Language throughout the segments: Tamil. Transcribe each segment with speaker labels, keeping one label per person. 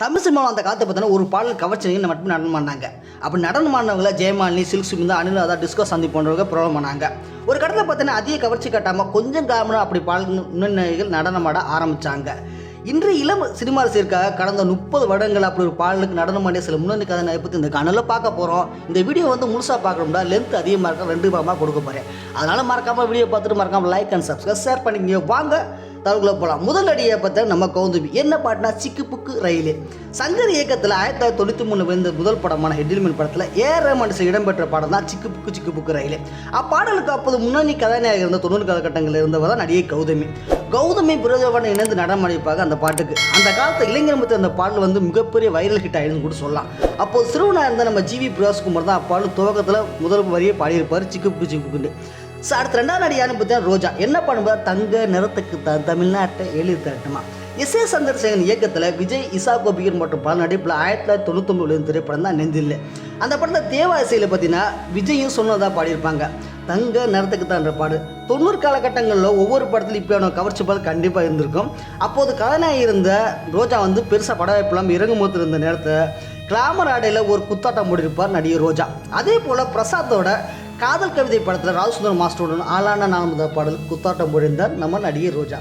Speaker 1: தமிழ் சினிமாவில் அந்த காலத்தை பார்த்தோன்னா ஒரு பாடல் கவர்ச்சிங்க மட்டும் நடனம் பண்ணாங்க. அப்படி நடனம் பண்ணவங்கள ஜெயமாலினி, சில்க் சுமிதா, அனுராதா, டிஸ்கோ சந்தி போன்றவங்க பிரபலம் பண்ணாங்க. ஒரு கடத்தில் பார்த்தீங்கன்னா அதிக கவர்ச்சி காட்டாமல் கொஞ்சம் காரணம் அப்படி பாடல் முன்னணிகள் நடனமாட ஆரம்பித்தாங்க. இன்று இளம் சினிமா ரசிகருக்காக கடந்த 30 வருடங்கள் அப்படி ஒரு பாடலுக்கு நடனம் ஆடிய சில முன்னணி கதை பற்றி இந்த கனலில் பார்க்க போகிறோம். இந்த வீடியோ முழுசாக பார்க்கணும்னா லென்த் அதிகமாக இருக்க 2 பாகமாக கொடுக்க போகிறேன். அதனால் மறக்காமல் வீடியோ பார்த்துட்டு மறக்காமல் லைக் அண்ட் சப்ஸ்கிரைப் ஷேர் பண்ணிங்க. வாங்க தகவல்களை போகலாம். முதல் அடியை பார்த்தா நம்ம கௌதமி என்ன பாட்டுனா சிக்கு புக்கு ரயிலு. சங்கர் இயக்கத்தில் 1993 வந்த முதல் படமான ஹெட்டில்மேன் படத்தில் ஏஆர் ரஹ்மான் இடம்பெற்ற பாடம் தான் சிக்கு புக்கு ரயிலு. அப்பாடலுக்கு அப்போது முன்னணி கதாநாயகர் இருந்த 90 காலகட்டங்களில் இருந்தவர் தான் நடிகை கௌதமி பிரதோவன் இணைந்து நடனமாடிப்பாங்க அந்த பாட்டுக்கு. அந்த காலத்தில் இளைஞர் மத்திய அந்த பாடல் மிகப்பெரிய வைரல் ஹிட் ஆகிடுன்னு கூட சொல்லலாம். அப்போது சிறுவனாக இருந்த நம்ம ஜிவி பிரகாஷ்குமார் தான் அப்பாடல் துவக்கத்தில் முதல் வரியை பாடியிருப்பார் சிக்கு புக்குன்னு. அடுத்த 2வது நடிகான்னு பார்த்தீங்கன்னா ரோஜா என்ன பண்ணும்போது தங்க நிறத்துக்கு தான் தமிழ்நாட்டை எழுதி தரட்டுமா. எஸ் ஏ சந்திரசேகரன் இயக்கத்தில் விஜய், இசா கோபிகர் மற்றும் பல நடிப்பில் 1999 திரைப்படம் தான் நெஞ்சில்லை. அந்த படத்தில் தேவா இசையில் பார்த்தீங்கன்னா விஜயும் சொன்னதாக பாடியிருப்பாங்க. தங்க நிறத்துக்கு தான் பாடு 90 காலகட்டங்களில் ஒவ்வொரு படத்துலையும் இப்படியான கவர்ச்சி பாடல் கண்டிப்பாக இருந்திருக்கும். அப்போது கதாநாயகி இருந்த ரோஜா பெருசாக பட வாய்ப்பெல்லாம் இறங்கும்போது இருந்த நேரத்தை கிளாமர் ஆடையில் ஒரு குத்தாட்டம் போட்டிருப்பார் நடிகை ரோஜா. அதே போல் பிரசாத்தோட காதல் கவிதை படத்தில் ராஜசுந்தர் மாஸ்டருடன் ஆளான 4வது பாடல் குத்தாட்டம் போயிருந்தார் நம்ம நடிகை ரோஜா.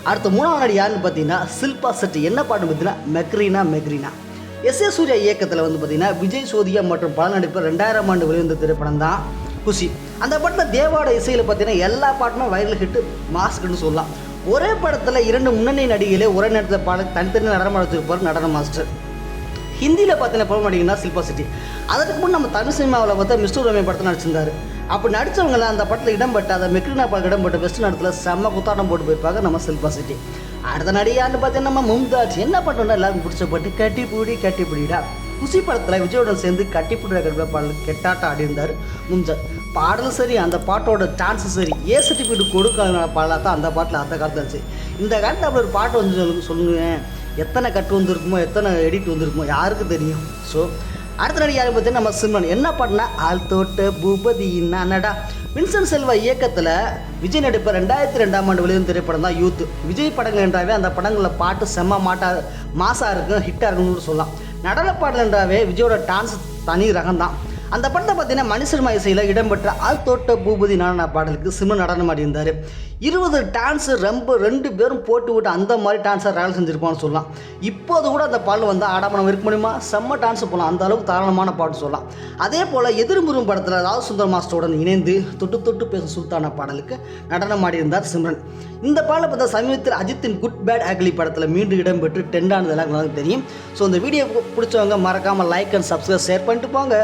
Speaker 1: அடுத்த 3வது நடிகை யாருன்னு பார்த்தீங்கன்னா ஷில்பா ஷெட்டி என்ன பாட்டு பார்த்தீங்கன்னா மெக்ரீனா. எஸ் ஏ சூர்யா இயக்கத்தில் பார்த்தீங்கன்னா விஜய், சோதியா மற்றும் பல நடிப்பில் 2000 ஆண்டு வெளிவந்த திரைப்படம் தான் குஷி. அந்த படத்தில் தேவாட இசையில் பார்த்தீங்கன்னா எல்லா பாட்டுமே வைரல் ஹிட்டு மாஸ்க்குன்னு சொல்லலாம். ஒரே படத்தில் 2 முன்னணி நடிகைகளே ஒரே நேரத்தில் பாட தனித்தனி நடனம் வச்சிருப்பார் நடன மாஸ்டர். ஹிந்தியில் பார்த்தீங்கன்னா படம் நடிகன்னா ஷில்பா ஷெட்டி. அதற்கு முன் நம்ம தமிழ் சினிமாவில் பார்த்தா மிஸ்டர் ரம்யா படத்தில் நடிச்சிருந்தார். அப்போ நடித்தவங்கள அந்த படத்தில் இடம்பெற்ற அந்த மெக்ரினா பாடல் இடம்பெற்ற வெஸ்ட் நேரத்தில் செம்ம குத்தாட்டம் போட்டு போயிருப்பாங்க நம்ம ஷில்பா ஷெட்டி. அடுத்த நடிகான்னு பார்த்தீங்கன்னா நம்ம மும்தாஜ் என்ன பண்ணுறோம்னா எல்லாருக்கும் பிடிச்ச பாட்டு கட்டிப்பிடிடா. குஷி படத்தில் விஜயோடன் சேர்ந்து கட்டிப்பிடிக்கிற பாடல் கெட்டாட்டம் ஆடி இருந்தார் மும்தாஜ். பாடலும் சரி அந்த பாட்டோட டான்ஸும் சரி ஏ சர்டிஃபிகேட் கொடுக்க பாடலாக தான் அந்த பாட்டில் அந்த காலத்தில் இருந்துச்சு. இந்த காலத்தில் அப்படி ஒரு பாட்டு சொல்லுவேன் எத்தனை கட்டு வந்திருக்குமோ எத்தனை எடிட் வந்திருக்குமோ யாருக்கு தெரியும். ஸோ அடுத்த நடிகை யாரும் பார்த்தீங்கன்னா நம்ம சிம்ரன் என்ன பாட்டுனா ஆள் தோட்ட பூபதி நானடா. வின்சென்ட் செல்வா இயக்கத்தில் விஜய் நடிப்ப 2002ஆம் ஆண்டு வெளிவந்த திரைப்படம் தான் யூத். விஜய் படங்கள் என்றாவே அந்த படங்களில் பாட்டு செம்ம மாசாக இருக்கும், ஹிட்டாக இருக்குன்னு சொல்லலாம். நடன பாடல் என்றாவே விஜயோட டான்ஸ் தனி ரகம் தான். அந்த படத்தை பார்த்தீங்கன்னா மணிசர்மா இசையில் இடம்பெற்ற ஆள் தோட்ட பூபதி நானா பாடலுக்கு சிம்ரன் நடனம் ஆடி இருந்தார். 20 டான்ஸு 2 பேரும் போட்டு விட்டு அந்த மாதிரி டான்ஸை ரேல் செஞ்சுருப்பான்னு சொல்லலாம். இப்போது கூட அந்த பாடல் ஆடாமல் நம்ம இருக்க முடியுமா, செம்ம டான்ஸ் போகலாம், அந்த அளவுக்கு தாராளமான பாட்டு சொல்லலாம். அதே போல் எதிர்முறும் படத்தில் ராஜசுந்தர் மாஸ்டருடன் இணைந்து தொட்டு பேசும் சுல்தானா பாடலுக்கு நடனம் ஆடி இருந்தார் சிம்ரன். இந்த பாடலை பார்த்தா சமீபத்தில் அஜித்தின் குட் பேட் அக்லி படத்தில் மீண்டும் இடம்பெற்று ட்ரெண்ட் ஆனது எல்லாம் தெரியும். ஸோ இந்த வீடியோ பிடிச்சவங்க மறக்காமல் லைக் அண்ட் சப்ஸ்கிரைப் ஷேர் பண்ணிட்டு போங்க.